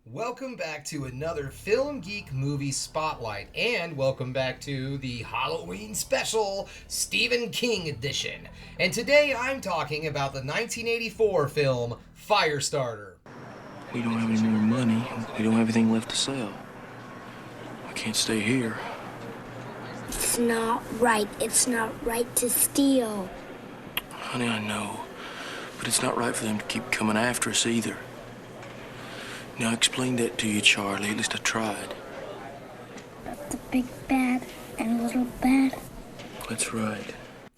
Welcome back to another Film Geek Movie Spotlight, and welcome back to the Halloween Special Stephen King edition. And today I'm talking about the 1984 film Firestarter. We don't have any more money. We don't have anything left to sell. I can't stay here. It's not right. It's not right to steal. Honey, I know. But it's not right for them to keep coming after us either. Now, I explained that to you, Charlie. At least I tried. The big bad and little bad. That's right.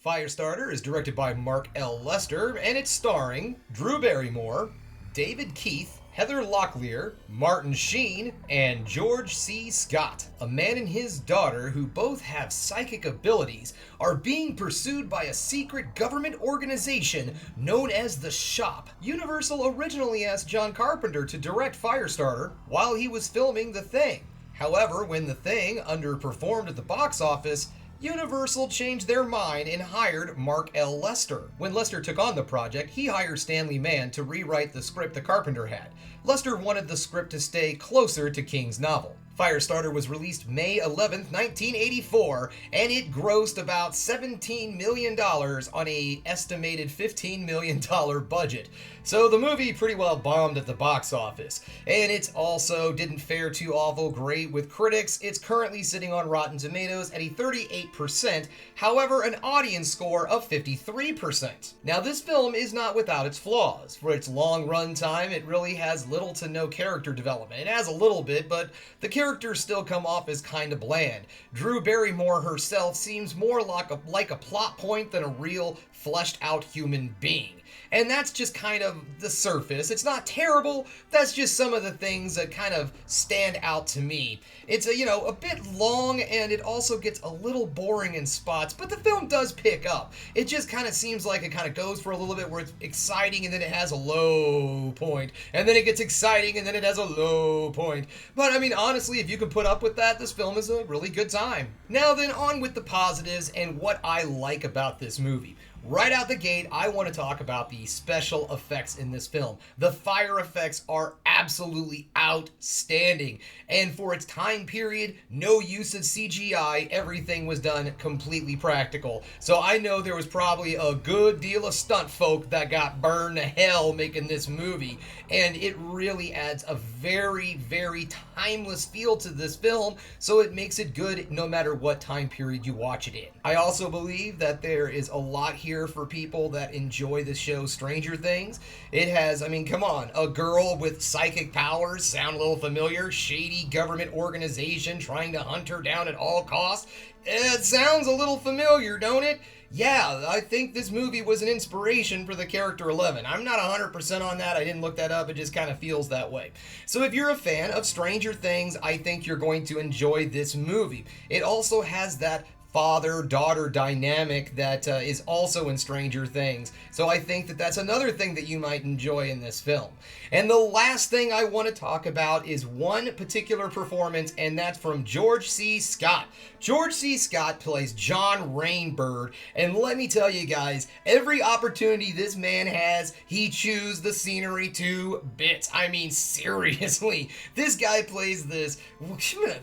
Firestarter is directed by Mark L. Lester, and it's starring Drew Barrymore, David Keith, Heather Locklear, Martin Sheen, and George C. Scott. A man and his daughter, who both have psychic abilities, are being pursued by a secret government organization known as the Shop. Universal originally asked John Carpenter to direct Firestarter while he was filming The Thing. However, when The Thing underperformed at the box office, Universal changed their mind and hired Mark L. Lester. When Lester took on the project, he hired Stanley Mann to rewrite the script that Carpenter had. Lester wanted the script to stay closer to King's novel. Firestarter was released May 11th, 1984, and it grossed about $17 million on an estimated $15 million budget. So the movie pretty well bombed at the box office. And it also didn't fare too awful great with critics. It's currently sitting on Rotten Tomatoes at a 38%, however an audience score of 53%. Now this film is not without its flaws. For its long run time, it really has little to no character development. It has a little bit, but the characters still come off as kind of bland. Drew Barrymore herself seems more like a plot point than a real fleshed out human being. And that's just kind of the surface. It's not terrible, that's just some of the things that kind of stand out to me. It's a bit long, and it also gets a little boring in spots, but the film does pick up. It just kind of seems like it kind of goes for a little bit where it's exciting and then it has a low point, and then it gets exciting and then it has a low point. But I mean, honestly, if you can put up with that, this film is a really good time. Now then, on with the positives and what I like about this movie. Right out the gate, I want to talk about the special effects in this film. The fire effects are absolutely outstanding. And for its time period, no use of CGI, everything was done completely practical. So I know there was probably a good deal of stunt folk that got burned to hell making this movie. And it really adds a very, very timeless feel to this film, so it makes it good no matter what time period you watch it in. I also believe that there is a lot here for people that enjoy the show Stranger Things. It has, come on, a girl with psychic powers, sound a little familiar, shady government organization trying to hunt her down at all costs. It sounds a little familiar, don't it? Yeah, I think this movie was an inspiration for the character 11. I'm not 100% on that. I didn't look that up. It just kind of feels that way. So if you're a fan of Stranger Things, I think you're going to enjoy this movie. It also has that father-daughter dynamic that is also in Stranger Things. So I think that that's another thing that you might enjoy in this film. And the last thing I want to talk about is one particular performance, and that's from George C. Scott. George C. Scott plays John Rainbird, and let me tell you guys, every opportunity this man has, he chews the scenery to bits. I mean, seriously. This guy plays this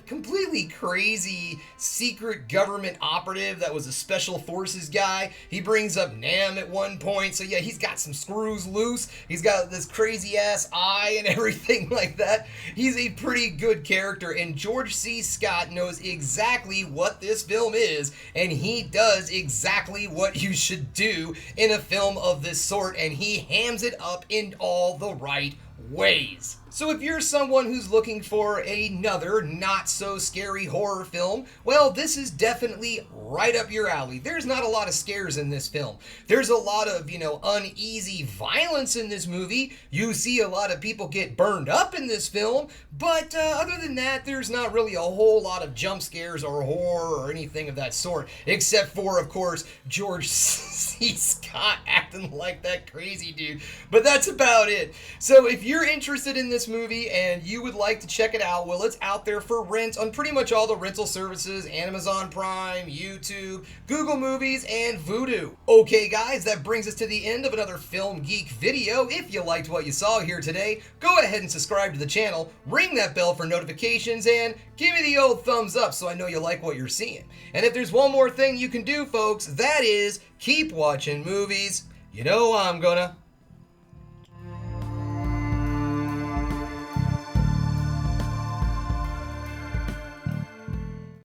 completely crazy secret government operative that was a special forces guy. He brings up Nam at one point, so yeah, he's got some screws loose. He's got this crazy ass eye and everything like that. He's a pretty good character, and George C. Scott knows exactly what this film is, and he does exactly what you should do in a film of this sort, and he hams it up in all the right ways. So if you're someone who's looking for another not-so-scary horror film, well, this is definitely right up your alley. There's not a lot of scares in this film. There's a lot of, uneasy violence in this movie. You see a lot of people get burned up in this film, but other than that, there's not really a whole lot of jump scares or horror or anything of that sort, except for, of course, George C. Scott acting like that crazy dude. But that's about it. So if you're interested in this movie and you would like to check it out, well, it's out there for rent on pretty much all the rental services: Amazon Prime, YouTube, Google Movies, and Vudu. Okay guys, that brings us to the end of another Film Geek video. If you liked what you saw here today, go ahead and subscribe to the channel, ring that bell for notifications, and give me the old thumbs up so I know you like what you're seeing. And if there's one more thing you can do, folks, that is keep watching movies. You know I'm gonna.